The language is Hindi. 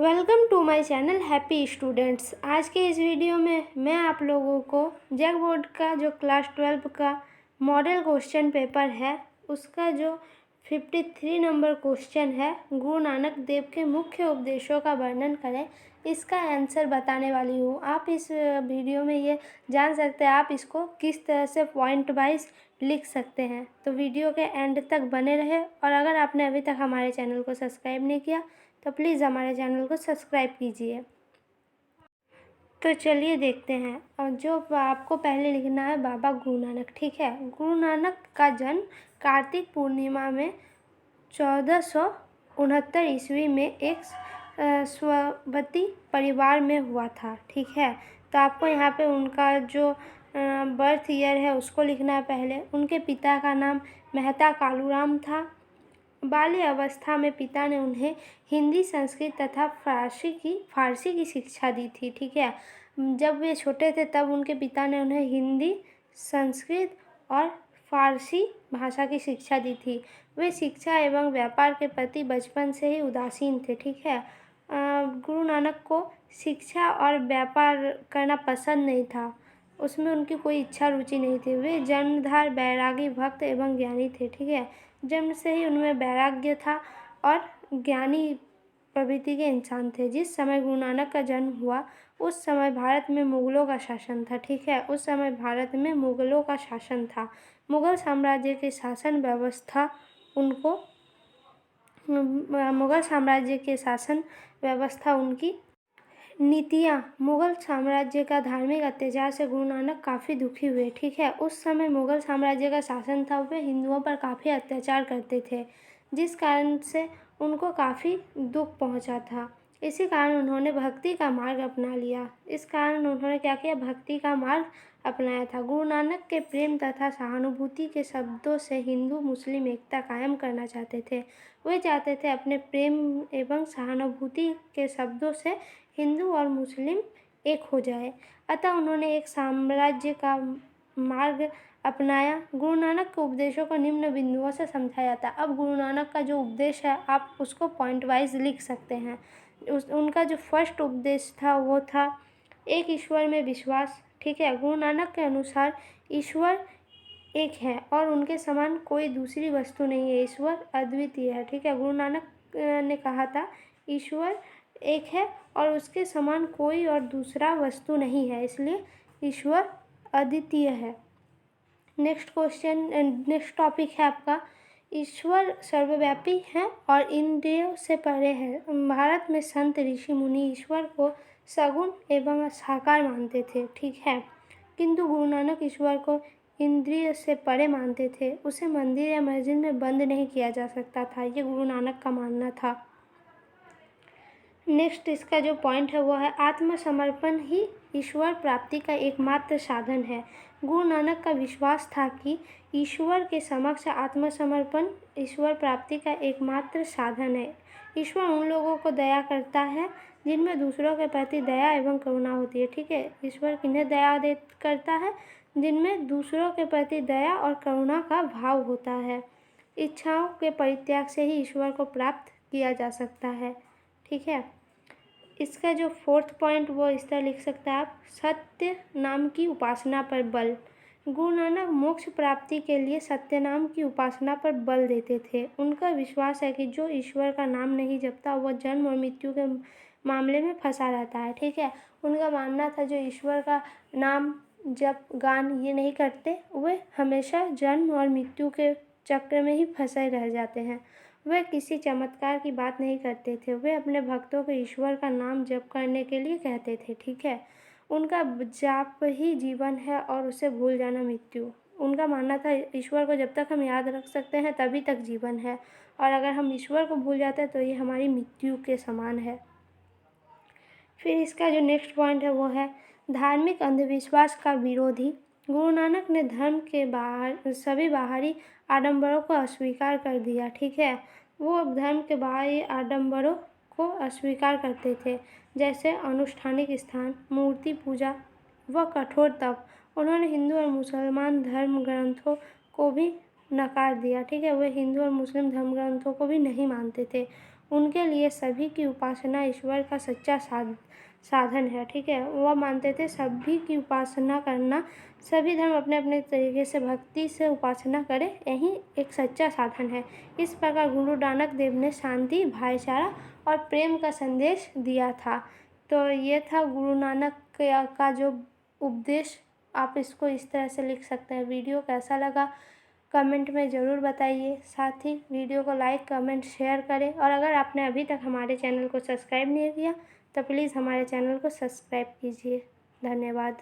Welcome to my channel happy students. आज के इस वीडियो में मैं आप लोगों को जैक बोर्ड का जो क्लास 12 का मॉडल क्वेश्चन पेपर है उसका जो 53 नंबर क्वेश्चन है, गुरु नानक देव के मुख्य उपदेशों का वर्णन करें, इसका आंसर बताने वाली हूँ। आप इस वीडियो में ये जान सकते हैं आप इसको किस तरह से पॉइंट वाइज लिख सकते हैं। तो वीडियो के एंड तक बने रहे और अगर आपने अभी तक हमारे चैनल को सब्सक्राइब नहीं किया तो प्लीज़ हमारे चैनल को सब्सक्राइब कीजिए। तो चलिए देखते हैं। और जो आपको पहले लिखना है बाबा गुरु नानक, ठीक है। गुरु नानक का जन्म कार्तिक पूर्णिमा में 1469 ईस्वी में एक स्ववर्ती परिवार में हुआ था, ठीक है। तो आपको यहाँ पे उनका जो बर्थ ईयर है उसको लिखना है पहले। उनके पिता का नाम मेहता कालूराम था। बाल्य अवस्था में पिता ने उन्हें हिंदी, संस्कृत तथा फारसी की शिक्षा दी थी, ठीक है। जब वे छोटे थे तब उनके पिता ने उन्हें हिंदी, संस्कृत और फारसी भाषा की शिक्षा दी थी। वे शिक्षा एवं व्यापार के प्रति बचपन से ही उदासीन थे, ठीक है। गुरु नानक को शिक्षा और व्यापार करना पसंद नहीं था, उसमें उनकी कोई इच्छा रुचि नहीं थी। वे जन्मधार बैरागी भक्त एवं ज्ञानी थे, ठीक है। जन्म से ही उनमें वैराग्य था और ज्ञानी प्रवृत्ति के इंसान थे। जिस समय गुरु नानक का जन्म हुआ उस समय भारत में मुगलों का शासन था, ठीक है। उस समय भारत में मुगलों का शासन था। मुगल साम्राज्य की शासन व्यवस्था उनकी नीतियाँ, मुगल साम्राज्य का धार्मिक अत्याचार से गुरु नानक काफ़ी दुखी हुए, ठीक है। उस समय मुगल साम्राज्य का शासन था, वे हिंदुओं पर काफ़ी अत्याचार करते थे, जिस कारण से उनको काफ़ी दुख पहुंचा था। इसी कारण उन्होंने भक्ति का मार्ग अपना लिया। इस कारण उन्होंने क्या किया, भक्ति का मार्ग अपनाया था। गुरु नानक के प्रेम तथा सहानुभूति के शब्दों से हिंदू मुस्लिम एकता कायम करना चाहते थे। वे चाहते थे अपने प्रेम एवं सहानुभूति के शब्दों से हिंदू और मुस्लिम एक हो जाए, अतः उन्होंने एक साम्राज्य का मार्ग अपनाया। गुरु नानक के उपदेशों को निम्न बिंदुओं से समझाया जाता है। अब गुरु नानक का जो उपदेश है आप उसको पॉइंट वाइज लिख सकते हैं। उनका जो फर्स्ट उपदेश था वो था एक ईश्वर में विश्वास, ठीक है। गुरु नानक के अनुसार ईश्वर एक है और उनके समान कोई दूसरी वस्तु नहीं है, ईश्वर अद्वितीय है, ठीक है। गुरु नानक ने कहा था ईश्वर एक है और उसके समान कोई और दूसरा वस्तु नहीं है, इसलिए ईश्वर अद्वितीय है। नेक्स्ट टॉपिक है आपका, ईश्वर सर्वव्यापी है और इंद्रियों से परे है। भारत में संत ऋषि मुनि ईश्वर को सगुण एवं साकार मानते थे, ठीक है। किंतु गुरु नानक ईश्वर को इंद्रिय से परे मानते थे। उसे मंदिर या मस्जिद में बंद नहीं किया जा सकता था, ये गुरु नानक का मानना था। नेक्स्ट इसका जो पॉइंट है वो है आत्मसमर्पण ही ईश्वर प्राप्ति का एकमात्र साधन है। गुरु नानक का विश्वास था कि ईश्वर के समक्ष आत्मसमर्पण ईश्वर प्राप्ति का एकमात्र साधन है। ईश्वर उन लोगों को दया करता है जिनमें दूसरों के प्रति दया एवं करुणा होती है, ठीक है। ईश्वर किन्हें दया करता है, जिनमें दूसरों के प्रति दया और करुणा का भाव होता है। इच्छाओं के परित्याग से ही ईश्वर को प्राप्त किया जा सकता है, ठीक है। इसका जो फोर्थ पॉइंट वो इस तरह लिख सकते हैं आप, सत्य नाम की उपासना पर बल। गुरु नानक मोक्ष प्राप्ति के लिए सत्य नाम की उपासना पर बल देते थे। उनका विश्वास है कि जो ईश्वर का नाम नहीं जपता वह जन्म और मृत्यु के मामले में फंसा रहता है, ठीक है। उनका मानना था जो ईश्वर का नाम जप गान ये नहीं करते वे हमेशा जन्म और मृत्यु के चक्र में ही फंसे रह जाते हैं। वे किसी चमत्कार की बात नहीं करते थे, वे अपने भक्तों को ईश्वर का नाम जप करने के लिए कहते थे, ठीक है। उनका जाप ही जीवन है और उसे भूल जाना मृत्यु। उनका मानना था ईश्वर को जब तक हम याद रख सकते हैं तभी तक जीवन है और अगर हम ईश्वर को भूल जाते हैं तो ये हमारी मृत्यु के समान है। फिर इसका जो नेक्स्ट पॉइंट है वो है धार्मिक अंधविश्वास का विरोधी। गुरु नानक ने धर्म के सभी बाहरी आडंबरों को अस्वीकार कर दिया, ठीक है। वो धर्म के बाहरी आडंबरों को अस्वीकार करते थे, जैसे अनुष्ठानिक स्थान, मूर्ति पूजा व कठोर तप। उन्होंने हिंदू और मुसलमान धर्म ग्रंथों को भी नकार दिया, ठीक है। वे हिंदू और मुस्लिम धर्म ग्रंथों को भी नहीं मानते थे। उनके लिए सभी की उपासना ईश्वर का सच्चा साधन है। ठीक है, वह मानते थे सभी की उपासना करना, सभी धर्म अपने अपने तरीके से भक्ति से उपासना करें, यही एक सच्चा साधन है। इस प्रकार गुरु नानक देव ने शांति, भाईचारा और प्रेम का संदेश दिया था। तो ये था गुरु नानक का जो उपदेश। आप इसको इस तरह से लिख सकते हैं। वीडियो कैसा लगा कमेंट में ज़रूर बताइए। साथ ही वीडियो को लाइक, कमेंट, शेयर करें। और अगर आपने अभी तक हमारे चैनल को सब्सक्राइब नहीं किया तो प्लीज़ हमारे चैनल को सब्सक्राइब कीजिए। धन्यवाद।